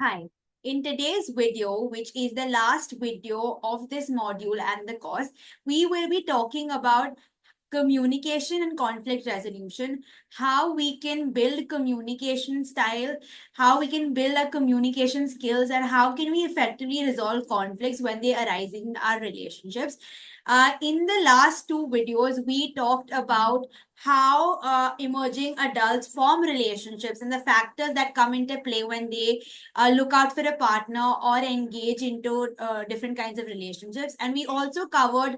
Hi. In today's video, which is the last video of this module and the course, we will be talking about communication and conflict resolution, how we can build communication style, how we can build our communication skills, and how can we effectively resolve conflicts when they arise in our relationships. In the last two videos, we talked about how emerging adults form relationships and the factors that come into play when they look out for a partner or engage into different kinds of relationships. And we also covered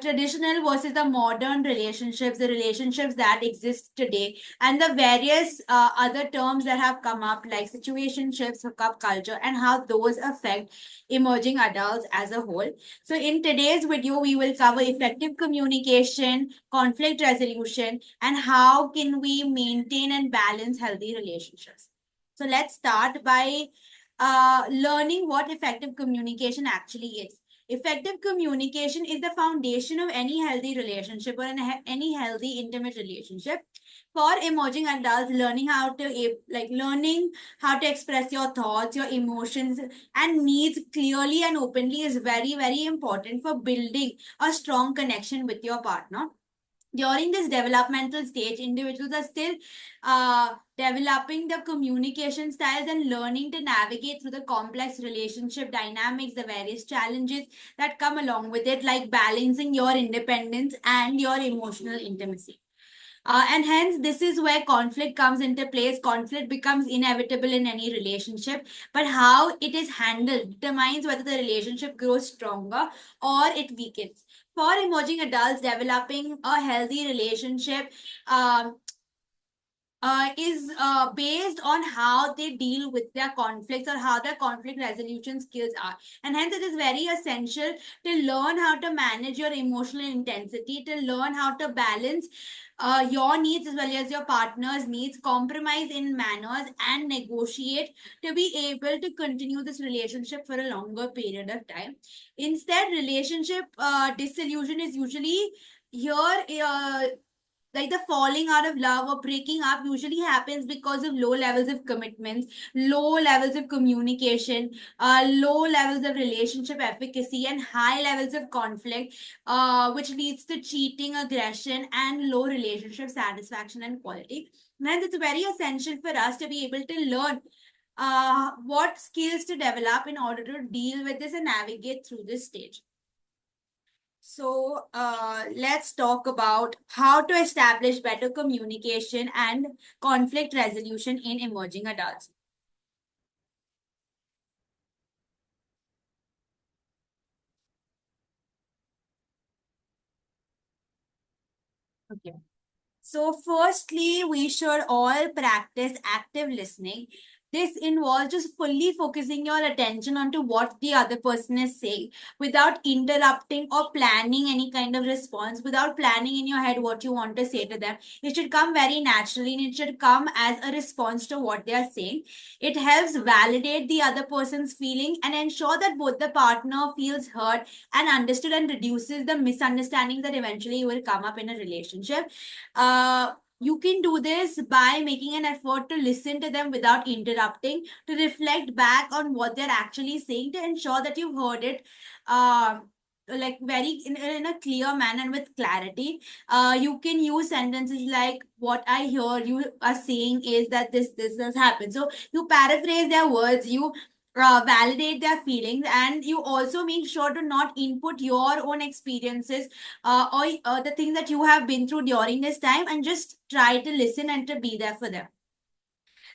traditional versus the modern relationships, the relationships that exist today, and the various other terms that have come up, like situationships, hookup culture, and how those affect emerging adults as a whole. So, in today's video, we will cover effective communication, conflict resolution, and how can we maintain and balance healthy relationships. So, let's start by learning what effective communication actually is. Effective communication is the foundation of any healthy relationship or any healthy intimate relationship. For emerging adults, learning how to express your thoughts, your emotions, and needs clearly and openly is very, very important for building a strong connection with your partner. During this developmental stage, individuals are still developing the communication styles and learning to navigate through the complex relationship dynamics, the various challenges that come along with it, like balancing your independence and your emotional intimacy. And hence, this is where conflict comes into place. Conflict becomes inevitable in any relationship, but how it is handled determines whether the relationship grows stronger or it weakens. For emerging adults, developing a healthy relationship is based on how they deal with their conflicts or how their conflict resolution skills are. And hence, it is very essential to learn how to manage your emotional intensity, to learn how to balance your needs as well as your partner's needs, compromise in manners, and negotiate to be able to continue this relationship for a longer period of time. Instead, relationship disillusion is usually here. Like the falling out of love or breaking up usually happens because of low levels of commitments, low levels of communication, low levels of relationship efficacy, and high levels of conflict, which leads to cheating, aggression, and low relationship satisfaction and quality. And it's very essential for us to be able to learn what skills to develop in order to deal with this and navigate through this stage. So let's talk about how to establish better communication and conflict resolution in emerging adults. Okay. So, firstly, we should all practice active listening. This involves just fully focusing your attention onto what the other person is saying without interrupting or planning any kind of response, without planning in your head what you want to say to them. It should come very naturally and it should come as a response to what they are saying. It helps validate the other person's feeling and ensure that both the partner feels heard and understood, and reduces the misunderstanding that eventually will come up in a relationship. You can do this by making an effort to listen to them without interrupting, to reflect back on what they're actually saying, to ensure that you've heard it like very in a clear manner and with clarity. You can use sentences like, what I hear you are saying is that this has happened. So you paraphrase their words, you validate their feelings, and you also make sure to not input your own experiences or the things that you have been through during this time, and just try to listen and to be there for them.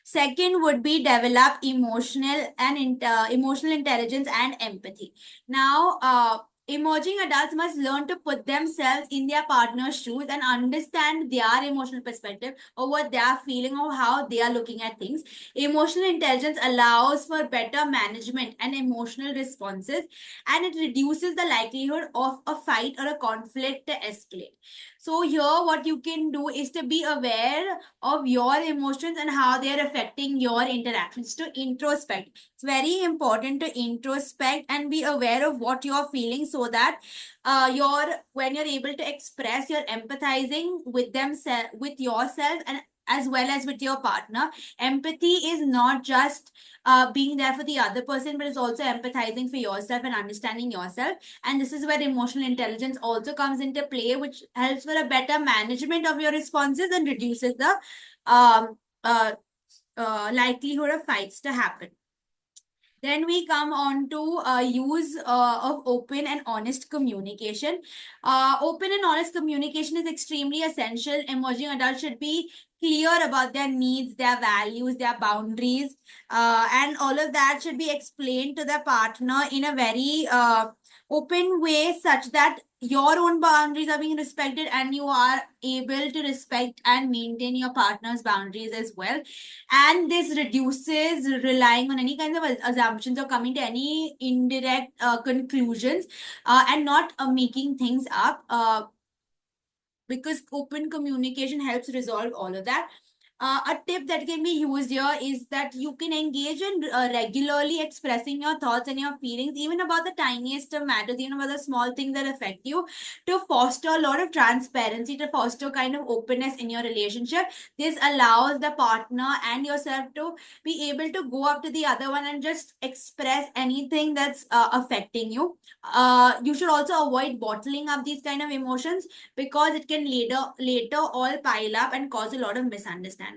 Second would be develop emotional intelligence and empathy. Now, emerging adults must learn to put themselves in their partner's shoes and understand their emotional perspective or what they are feeling or how they are looking at things. Emotional intelligence allows for better management and emotional responses, and it reduces the likelihood of a fight or a conflict to escalate. So here, what you can do is to be aware of your emotions and how they are affecting your interactions, to introspect. It's very important to introspect and be aware of what you're feeling, so that when you're able to express, you're empathizing with them, with yourself, and as well as with your partner. Empathy is not just being there for the other person, but it's also empathizing for yourself and understanding yourself. And this is where emotional intelligence also comes into play, which helps for a better management of your responses and reduces the um, uh, likelihood of fights to happen. Then we come on to use of open and honest communication. Open and honest communication is extremely essential. Emerging adults should be clear about their needs, their values, their boundaries, and all of that should be explained to their partner in a very open way, such that your own boundaries are being respected and you are able to respect and maintain your partner's boundaries as well. And this reduces relying on any kinds of assumptions or coming to any indirect conclusions, and not making things up, because open communication helps resolve all of that. A tip that can be used here is that you can engage in regularly expressing your thoughts and your feelings, even about the tiniest of matters, even about the small things that affect you, to foster a lot of transparency, to foster kind of openness in your relationship. This allows the partner and yourself to be able to go up to the other one and just express anything that's affecting you. You should also avoid bottling up these kind of emotions, because it can later all pile up and cause a lot of misunderstandings.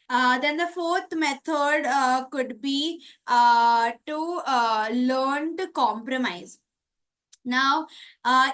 Then the fourth method could be to learn to compromise. Now,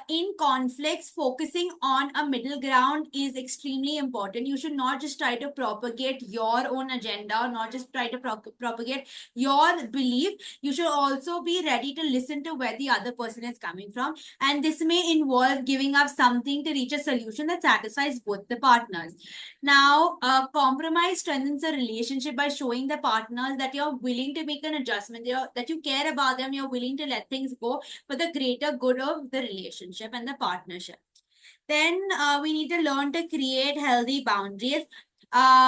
in conflicts, focusing on a middle ground is extremely important. You should not just try to propagate your own agenda, or not just try to propagate your belief. You should also be ready to listen to where the other person is coming from. And this may involve giving up something to reach a solution that satisfies both the partners. Now, compromise strengthens a relationship by showing the partners that you're willing to make an adjustment, that you care about them, you're willing to let things go for the greater good of the relationship and the partnership. Then we need to learn to create healthy boundaries.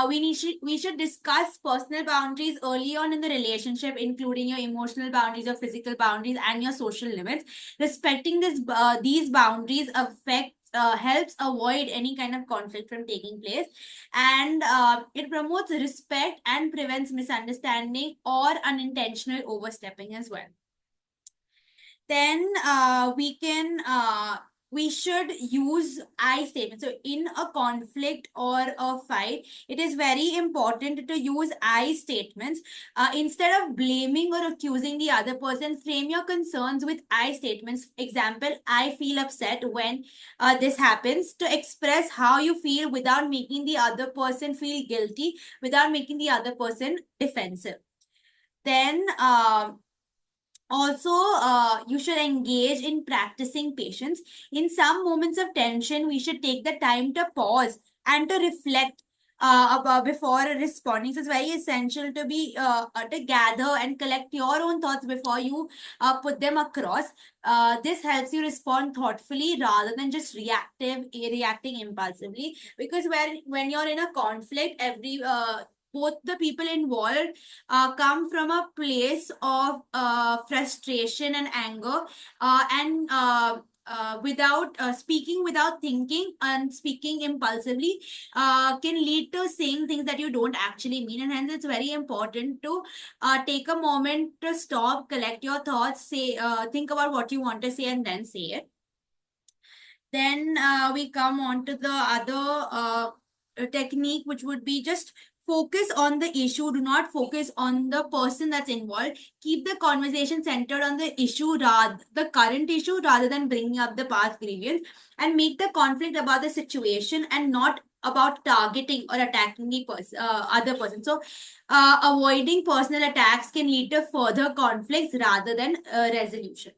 We should discuss personal boundaries early on in the relationship, including your emotional boundaries, your physical boundaries, and your social limits. Respecting these boundaries helps avoid any kind of conflict from taking place, and it promotes respect and prevents misunderstanding or unintentional overstepping as well. Then we should use I statements. So in a conflict or a fight, it is very important to use I statements. Instead of blaming or accusing the other person, frame your concerns with I statements. Example, I feel upset when this happens, to express how you feel without making the other person feel guilty, without making the other person defensive. Then also, you should engage in practicing patience. In some moments of tension, we should take the time to pause and to reflect about before responding. So it's very essential to be to gather and collect your own thoughts before you put them across. This helps you respond thoughtfully rather than just reacting impulsively. Because when you're in a conflict, both the people involved come from a place of frustration and anger, and without speaking without thinking and speaking impulsively can lead to saying things that you don't actually mean, and hence it's very important to take a moment to stop, collect your thoughts, say think about what you want to say, and then say it. Then we come on to the other technique, which would be just focus on the issue. Do not focus on the person that's involved. Keep the conversation centered on the issue, the current issue, rather than bringing up the past grievance, and make the conflict about the situation and not about targeting or attacking the other person. So avoiding personal attacks can lead to further conflicts rather than resolution.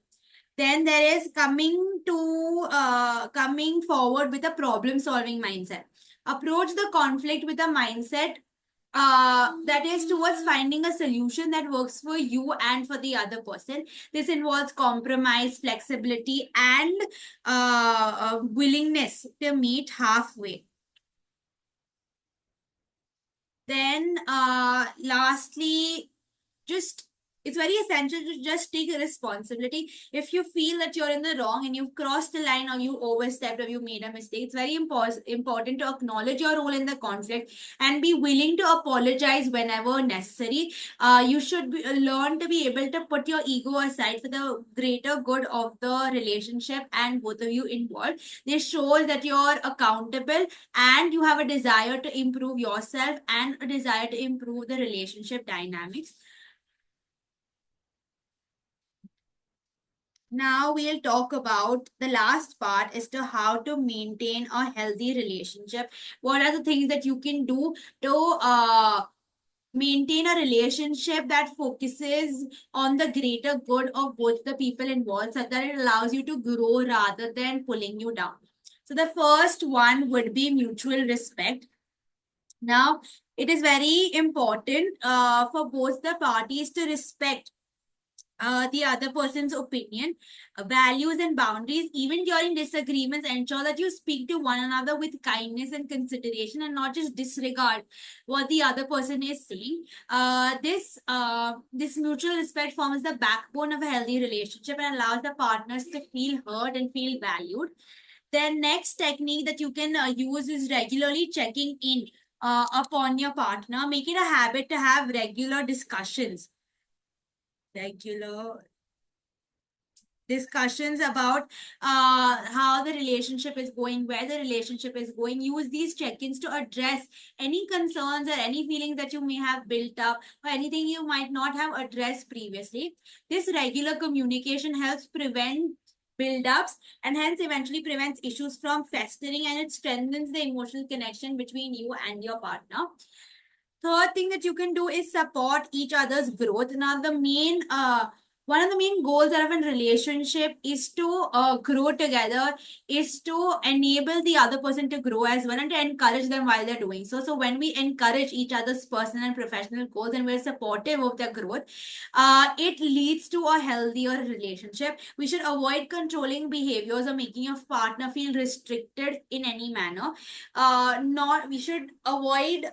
Then there is coming forward with a problem solving mindset. Approach the conflict with a mindset that is towards finding a solution that works for you and for the other person. This involves compromise, flexibility, and willingness to meet halfway. Then lastly, just it's very essential to just take responsibility. If you feel that you're in the wrong and you've crossed the line or you overstepped or you made a mistake, it's very important to acknowledge your role in the conflict and be willing to apologize whenever necessary. You should learn to be able to put your ego aside for the greater good of the relationship and both of you involved. This shows that you're accountable and you have a desire to improve yourself and a desire to improve the relationship dynamics. Now we'll talk about the last part as to how to maintain a healthy relationship. What are the things that you can do to maintain a relationship that focuses on the greater good of both the people involved so that it allows you to grow rather than pulling you down. So the first one would be mutual respect. Now, it is very important for both the parties to respect the other person's opinion, values, and boundaries. Even during disagreements, ensure that you speak to one another with kindness and consideration and not just disregard what the other person is saying. This mutual respect forms the backbone of a healthy relationship and allows the partners to feel heard and feel valued. Then next technique that you can use is regularly checking in upon your partner. Make it a habit to have regular discussions about how the relationship is going, where the relationship is going. Use these check-ins to address any concerns or any feelings that you may have built up or anything you might not have addressed previously. This regular communication helps prevent build-ups and hence eventually prevents issues from festering, and it strengthens the emotional connection between you and your partner. Third thing that you can do is support each other's growth. Now, the main one of the main goals of a relationship is to grow together, is to enable the other person to grow as well and to encourage them while they're doing so. So when we encourage each other's personal and professional goals and we're supportive of their growth, it leads to a healthier relationship. We should avoid controlling behaviors or making your partner feel restricted in any manner. Not we should avoid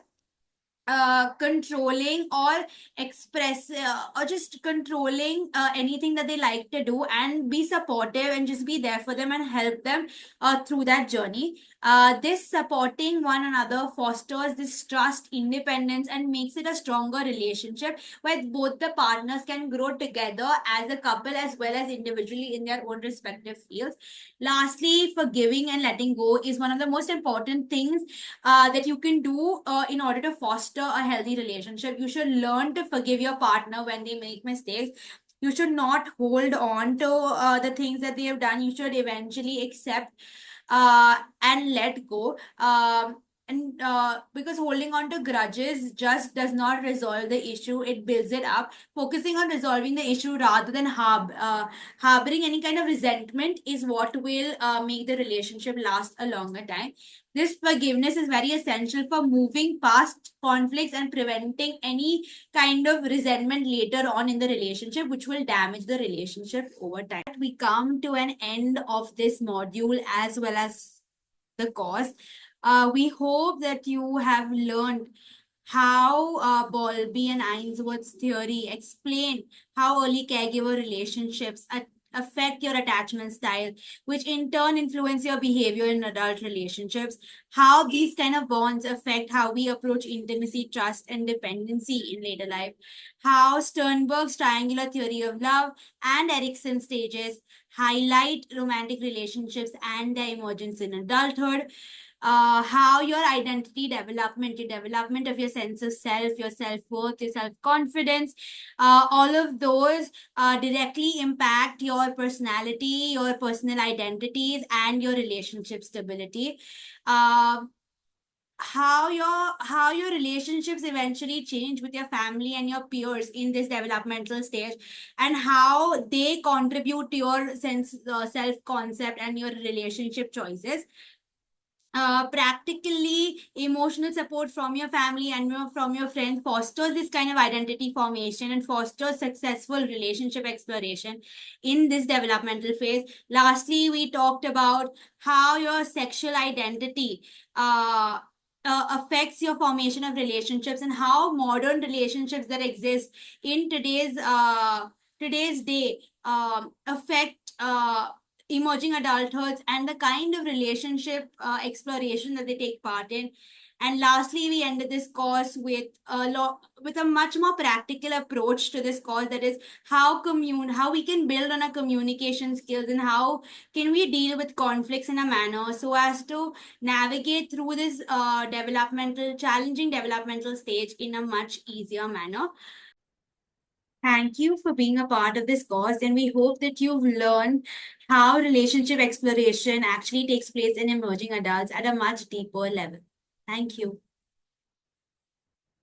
controlling or express or just controlling anything that they like to do, and be supportive and just be there for them and help them through that journey. This supporting one another fosters this trust, independence, and makes it a stronger relationship where both the partners can grow together as a couple as well as individually in their own respective fields. Lastly, forgiving and letting go is one of the most important things that you can do in order to foster a healthy relationship. You should learn to forgive your partner when they make mistakes. You should not hold on to the things that they have done. You should eventually accept and let go. And because holding on to grudges just does not resolve the issue, it builds it up. Focusing on resolving the issue rather than harboring any kind of resentment is what will make the relationship last a longer time. This forgiveness is very essential for moving past conflicts and preventing any kind of resentment later on in the relationship, which will damage the relationship over time. We come to an end of this module as well as the course. We hope that you have learned how Bowlby and Ainsworth's theory explain how early caregiver relationships affect your attachment style, which in turn influence your behavior in adult relationships, how these kind of bonds affect how we approach intimacy, trust, and dependency in later life, how Sternberg's triangular theory of love and Erickson's stages highlight romantic relationships and their emergence in adulthood, how your identity development, your development of your sense of self, your self-worth, your self-confidence, all of those directly impact your personality, your personal identities, and your relationship stability. How your relationships eventually change with your family and your peers in this developmental stage, and how they contribute to your sense self concept and your relationship choices. Practically, emotional support from your family and from your friends fosters this kind of identity formation and fosters successful relationship exploration in this developmental phase. Lastly, we talked about how your sexual identity affects your formation of relationships, and how modern relationships that exist in today's day affect emerging adulthoods and the kind of relationship exploration that they take part in. And lastly, we ended this course with a much more practical approach to this course, that is how we can build on our communication skills, and how can we deal with conflicts in a manner so as to navigate through this challenging developmental stage in a much easier manner. Thank you for being a part of this course, and we hope that you've learned how relationship exploration actually takes place in emerging adults at a much deeper level. Thank you.